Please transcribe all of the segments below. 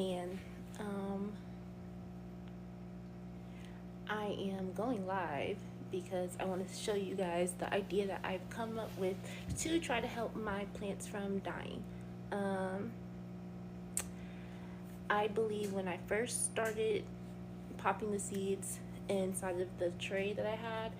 man, I am going live because I want to show you guys the idea that I've come up with to try to help my plants from dying. I believe when I first started popping the seeds inside of the tray that I had,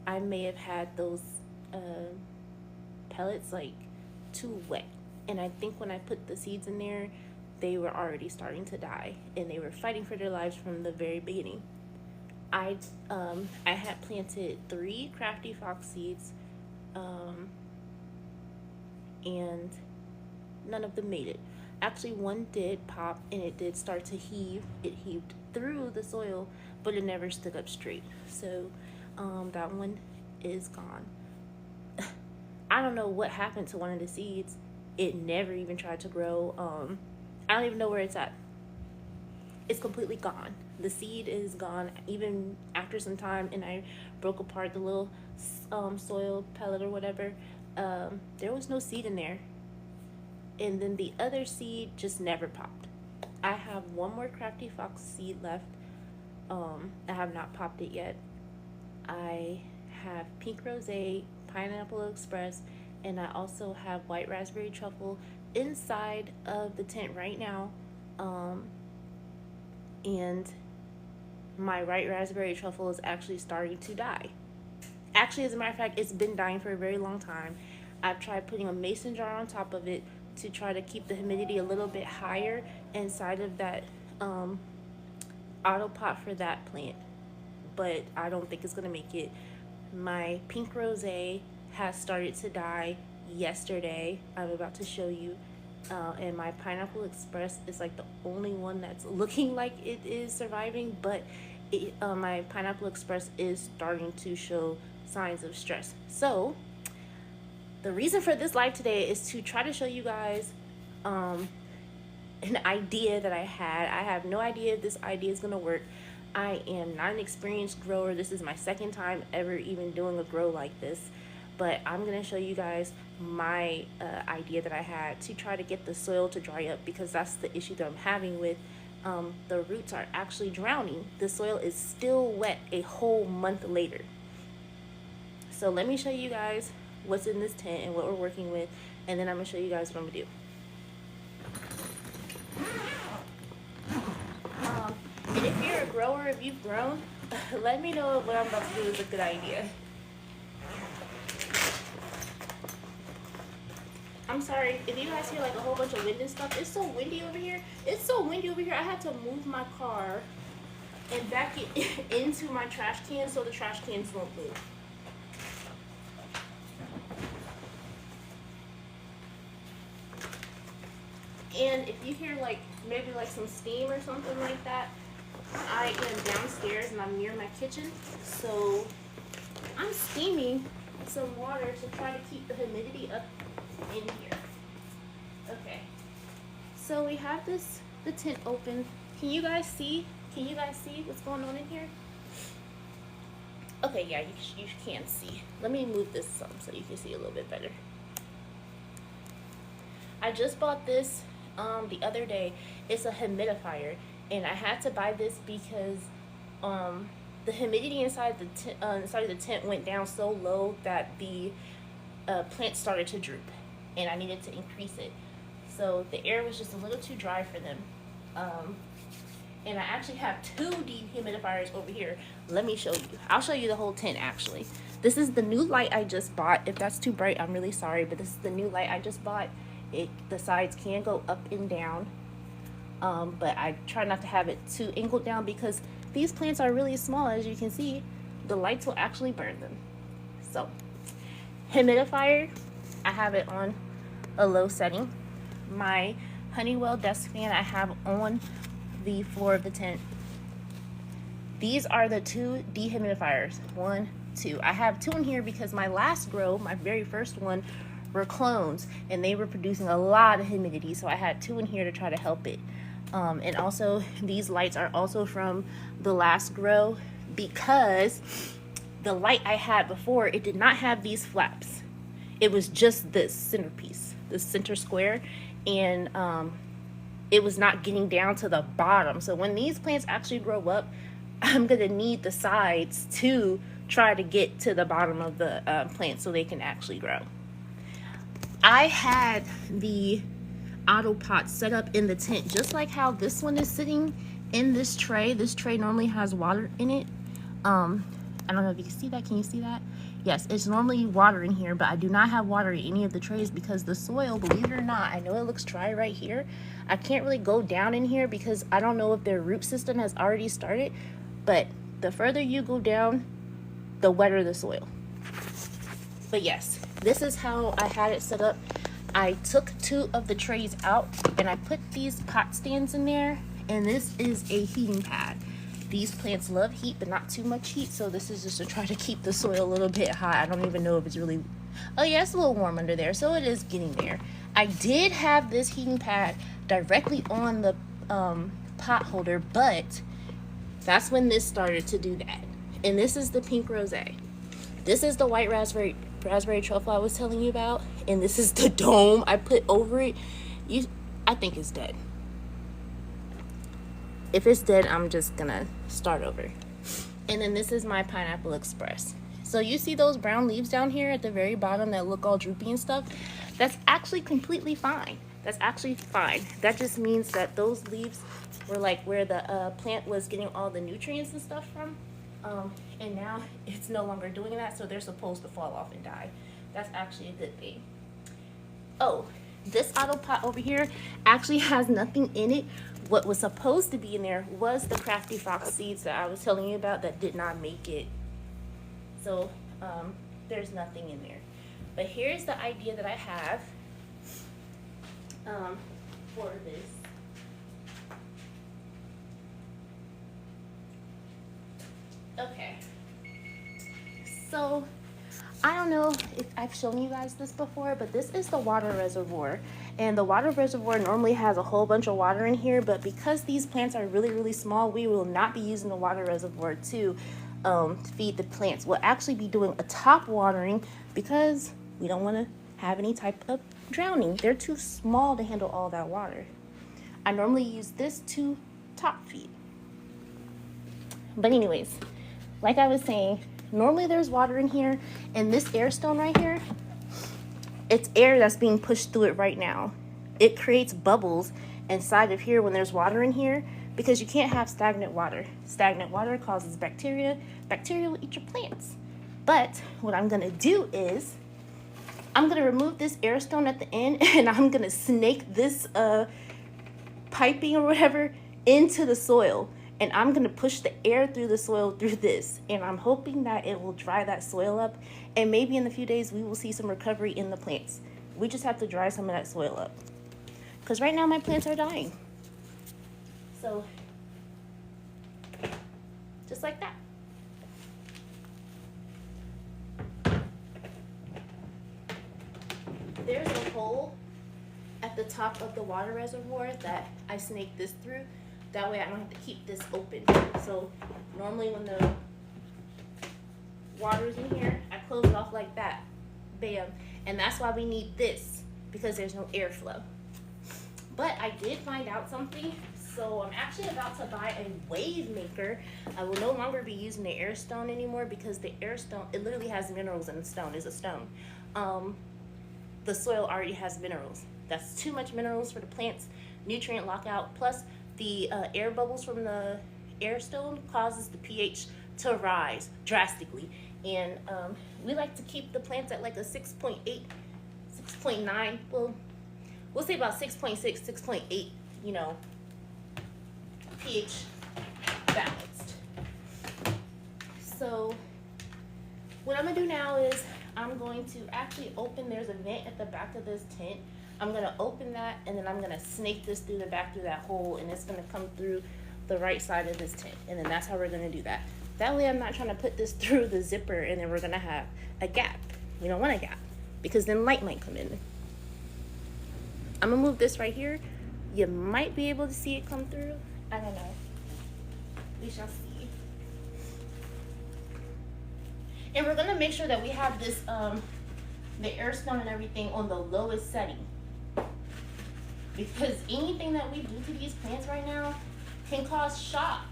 I may have had those pellets like too wet, and I think when I put the seeds in there, they were already starting to die, and they were fighting for their lives from the very beginning. I had planted 3 Crafty Fox seeds, and none of them made it. Actually, one did pop, and it did start to heave. It heaved through the soil, but it never stood up straight. So that one is gone. I don't know what happened to one of the seeds. It never even tried to grow. I don't even know where it's at. It's completely gone. The seed is gone even after some time, and I broke apart the little soil pellet or whatever. There was no seed in there. And then the other seed just never popped. I have one more Crafty Fox seed left. I have not popped it yet. I have Pink Rosé, Pineapple Express, and I also have White Raspberry Truffle inside of the tent right now. And my White Raspberry Truffle is actually starting to die. Actually, as a matter of fact, it's been dying for a very long time. I've tried putting a mason jar on top of it to try to keep the humidity a little bit higher inside of that auto pot for that plant, but I don't think it's gonna make it. My Pink Rosé has started to die yesterday. I'm about to show you, and my Pineapple Express is like the only one that's looking like it is surviving, but my Pineapple Express is starting to show signs of stress. So the reason for this live today is to try to show you guys an idea that I had. I have no idea if this idea is going to work. I am not an experienced grower. This is my second time ever even doing a grow like this. But I'm going to show you guys my idea that I had to try to get the soil to dry up, because that's the issue that I'm having with the roots are actually drowning. The soil is still wet a whole month later. So let me show you guys what's in this tent and what we're working with, and then I'm gonna show you guys what I'm gonna do. And if you're a grower, if you've grown, let me know if what I'm about to do is a good idea. I'm sorry if you guys hear like a whole bunch of wind and stuff. It's so windy over here. It's so windy over here. I had to move my car and back it into my trash can so the trash cans won't move. And if you hear like maybe like some steam or something like that, I am downstairs and I'm near my kitchen, so I'm steaming some water to try to keep the humidity up in here. Okay, so we have the tent open. Can you guys see? Can you guys see what's going on in here? Okay, yeah, you can see. Let me move this some so you can see a little bit better. I just bought this the other day. It's a humidifier, and I had to buy this because the humidity inside the tent went down so low that the plants started to droop, and I needed to increase it. So the air was just a little too dry for them. And I actually have 2 dehumidifiers over here. Let me show you. I'll show you the whole tent actually. This is the new light I just bought. If that's too bright, I'm really sorry, but this is the new light I just bought. The sides can go up and down, but I try not to have it too angled down because these plants are really small. As you can see, the lights will actually burn them. So humidifier, I have it on a low setting. My Honeywell desk fan I have on the floor of the tent. These are the 2 dehumidifiers. 1, 2. I have 2 in here because my last grow, my very first one, were clones, and they were producing a lot of humidity, so I had 2 in here to try to help it. And also these lights are also from the last grow, because the light I had before, it did not have these flaps. It was just this centerpiece, this center square, and it was not getting down to the bottom. So when these plants actually grow up, I'm gonna need the sides to try to get to the bottom of the plant so they can actually grow. I had the auto pot set up in the tent just like how this one is sitting in this tray. This tray normally has water in it. I don't know if you can see that. Can you see that? Yes, it's normally water in here, but I do not have water in any of the trays because the soil, believe it or not, I know it looks dry right here. I can't really go down in here because I don't know if their root system has already started, but the further you go down, the wetter the soil. But yes, this is how I had it set up. I took 2 of the trays out and I put these pot stands in there, and this is a heating pad. These plants love heat, but not too much heat, so this is just to try to keep the soil a little bit hot. I don't even know if it's really, oh yeah, it's a little warm under there, so it is getting there. I did have this heating pad directly on the pot holder, but that's when this started to do that. And this is the pink rosé. This is the white raspberry truffle I was telling you about, and this is the dome I put over it. I think it's dead. If it's dead, I'm just gonna start over. And then this is my Pineapple Express. So you see those brown leaves down here at the very bottom that look all droopy and stuff? That's actually completely fine. That's actually fine. That just means that those leaves were like where the plant was getting all the nutrients and stuff from. And now it's no longer doing that, so they're supposed to fall off and die. That's actually a good thing. Oh, this auto pot over here actually has nothing in it. What was supposed to be in there was the Crafty Fox seeds that I was telling you about that did not make it. So there's nothing in there. But here's the idea that I have for this. Okay, so I don't know if I've shown you guys this before, but this is the water reservoir, and the water reservoir normally has a whole bunch of water in here, but because these plants are really small, we will not be using the water reservoir to feed the plants. We'll actually be doing a top watering because we don't want to have any type of drowning. They're too small to handle all that water. I normally use this to top feed. But anyways, like I was saying, normally there's water in here, and this air stone right here, it's air that's being pushed through it right now. It creates bubbles inside of here when there's water in here because you can't have stagnant water. Stagnant water causes bacteria. Bacteria will eat your plants. But what I'm gonna do is I'm gonna remove this air stone at the end, and I'm gonna snake this piping or whatever into the soil. And I'm gonna push the air through the soil through this. And I'm hoping that it will dry that soil up. And maybe in a few days, we will see some recovery in the plants. We just have to dry some of that soil up. Because right now my plants are dying. So, just like that. There's a hole at the top of the water reservoir that I snaked this through. That way I don't have to keep this open. So normally when the water's in here, I close it off like that. Bam. And that's why we need this, because there's no airflow. But I did find out something. So I'm actually about to buy a wave maker. I will no longer be using the air stone anymore because the air stone, it literally has minerals in the stone. It's a stone. The soil already has minerals. That's too much minerals for the plants. Nutrient lockout, plus the air bubbles from the air stone causes the pH to rise drastically. And we like to keep the plants at like a 6.8, 6.9. Well, we'll say about 6.6, 6.8, you know, pH balanced. So what I'm gonna do now is I'm going to actually open, there's a vent at the back of this tent. I'm gonna open that, and then I'm gonna snake this through the back through that hole, and it's gonna come through the right side of this tent. And then that's how we're gonna do that. That way I'm not trying to put this through the zipper and then we're gonna have a gap. We don't want a gap because then light might come in. I'm gonna move this right here. You might be able to see it come through. I don't know. We shall see. And we're gonna make sure that we have this, the air stone and everything on the lowest setting. because anything that we do to these plants right now can cause shock.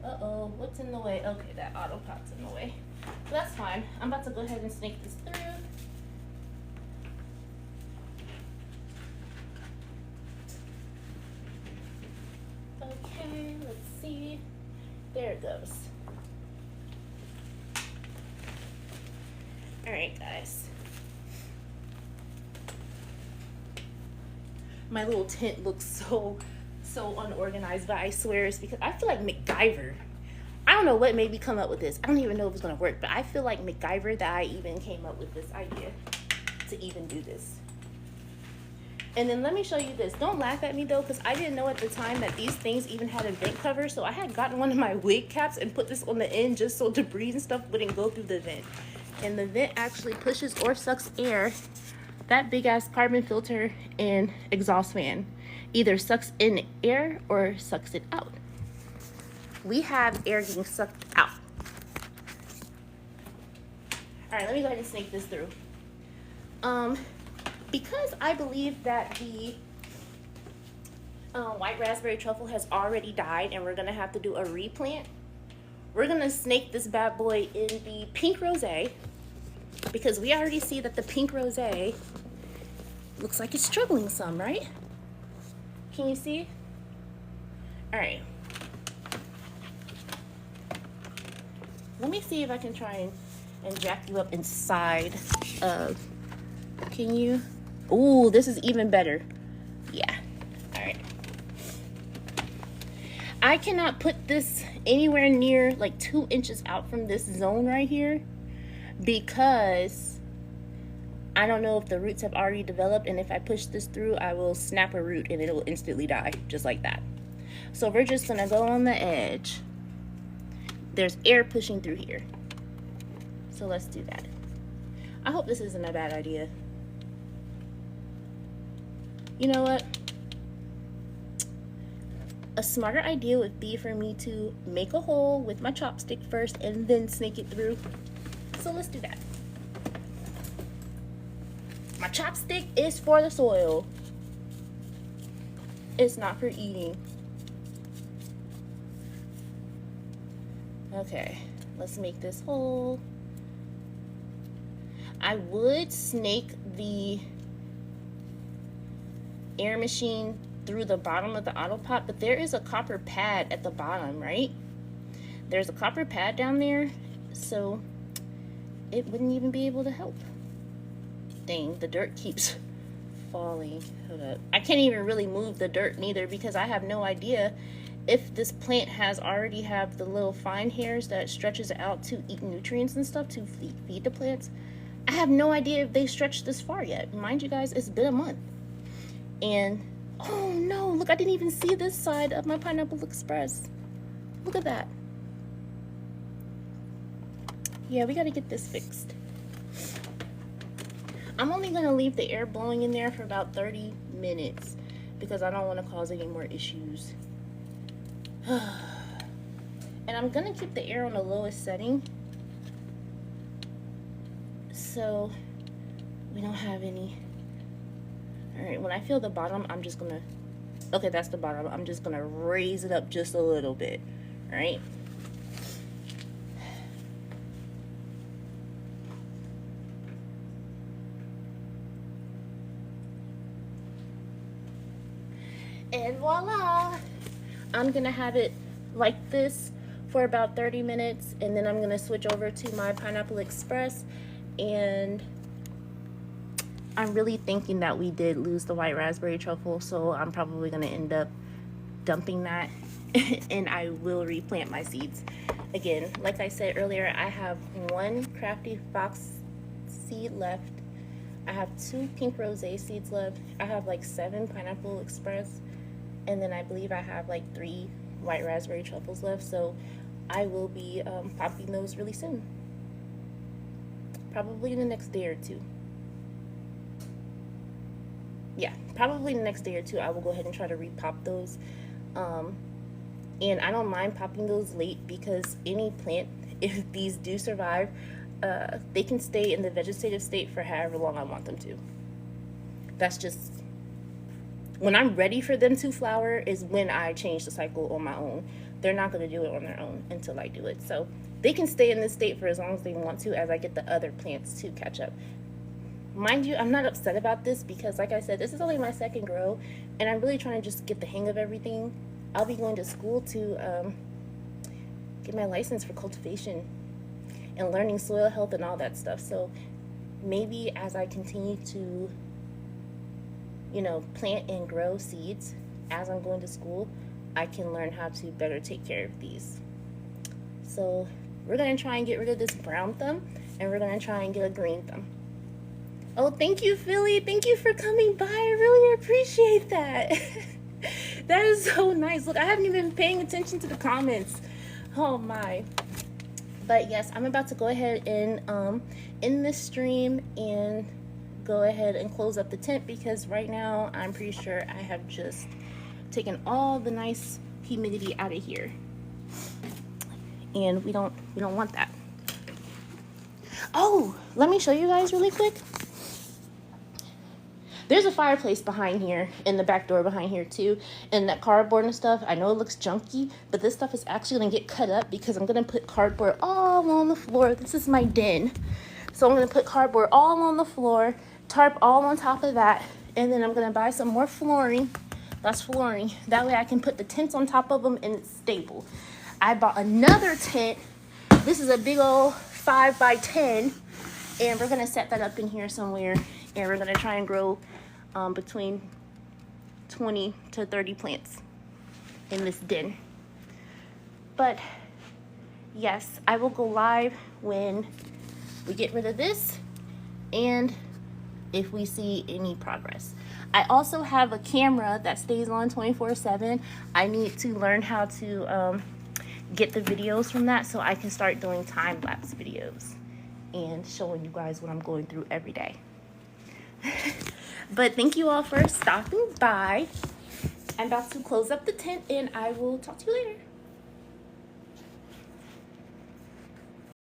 Uh-oh, what's in the way? Okay, that auto pot's in the way. So that's fine. I'm about to go ahead and snake this through. Okay, let's see. There it goes. All right, guys. My little tent looks so unorganized, but I swear it's because I feel like MacGyver. I don't know what made me come up with this. I don't even know if it's gonna work, but I feel like MacGyver that I even came up with this idea to even do this. And then let me show you this. Don't laugh at me though, because I didn't know at the time that these things even had a vent cover. So I had gotten one of my wig caps and put this on the end just so debris and stuff wouldn't go through the vent. And the vent actually pushes or sucks air. That big ass carbon filter and exhaust fan either sucks in air or sucks it out. We have air getting sucked out. All right, let me go ahead and snake this through. Because I believe that the white raspberry truffle has already died and we're gonna have to do a replant, we're gonna snake this bad boy in the pink rosé, because we already see that the pink rosé looks like it's struggling some, right? Can you see? All right. Let me see if I can try and jack you up inside of, can you? Ooh, this is even better. Yeah, all right. I cannot put this anywhere near like 2 inches out from this zone right here because I don't know if the roots have already developed, and if I push this through, I will snap a root and it'll instantly die, just like that. So we're just gonna go on the edge. There's air pushing through here. So let's do that. I hope this isn't a bad idea. You know what? A smarter idea would be for me to make a hole with my chopstick first and then snake it through. So let's do that. My chopstick is for the soil. It's not for eating. Okay, let's make this hole. I would snake the air machine through the bottom of the auto pot, but there is a copper pad at the bottom, right? There's a copper pad down there, so it wouldn't even be able to help. Dang, the dirt keeps falling. Hold up. I can't even really move the dirt neither because I have no idea if this plant has already have the little fine hairs that stretches out to eat nutrients and stuff to feed the plants. I have no idea if they stretched this far yet. Mind you guys, it's been a month. And oh no, look, I didn't even see this side of my Pineapple Express. Look at that. Yeah, we gotta get this fixed. I'm only gonna leave the air blowing in there for about 30 minutes because I don't want to cause any more issues. And I'm gonna keep the air on the lowest setting so we don't have any. All right, when I feel the bottom, I'm just gonna, okay, that's the bottom. I'm just gonna raise it up just a little bit, all right? And voila! I'm gonna have it like this for about 30 minutes, and then I'm gonna switch over to my Pineapple Express. And I'm really thinking that we did lose the white raspberry truffle, so I'm probably gonna end up dumping that and I will replant my seeds. Again, like I said earlier, I have 1 Crafty Fox seed left. I have 2 pink rosé seeds left. I have like 7 Pineapple Express, and then I believe I have like 3 white raspberry truffles left. So I will be popping those really soon. Probably in the next day or 2. Yeah, probably in the next day or 2 I will go ahead and try to repop those. And I don't mind popping those late because any plant, if these do survive, they can stay in the vegetative state for however long I want them to. That's just, when I'm ready for them to flower is when I change the cycle on my own. They're not going to do it on their own until I do it. So they can stay in this state for as long as they want to, as I get the other plants to catch up. Mind you, I'm not upset about this because, like I said, this is only my second grow, and I'm really trying to just get the hang of everything. I'll be going to school to get my license for cultivation and learning soil health and all that stuff. So maybe as I continue to, you know, plant and grow seeds as I'm going to school, I can learn how to better take care of these. So we're going to try and get rid of this brown thumb, and we're going to try and get a green thumb. Oh, thank you, Philly. Thank you for coming by. I really appreciate that. That is so nice. Look, I haven't even been paying attention to the comments. Oh, my. But, yes, I'm about to go ahead and end this stream and go ahead and close up the tent because right now I'm pretty sure I have just taken all the nice humidity out of here. And we don't want that. Oh, let me show you guys really quick. There's a fireplace behind here, in the back door behind here too, and that cardboard and stuff. I know it looks junky, but this stuff is actually gonna get cut up because I'm gonna put cardboard all on the floor. This is my den. So I'm gonna put cardboard all on the floor, tarp all on top of that, and then I'm gonna buy some more flooring. That's flooring. That way I can put the tents on top of them and it's stable. I bought another tent. This is a big old 5x10, and we're gonna set that up in here somewhere, and we're gonna try and grow between 20 to 30 plants in this den. But yes, I will go live when we get rid of this and if we see any progress. I also have a camera that stays on 24/7. I need to learn how to get the videos from that so I can start doing time-lapse videos and showing you guys what I'm going through every day. But thank you all for stopping by. I'm about to close up the tent and I will talk to you later.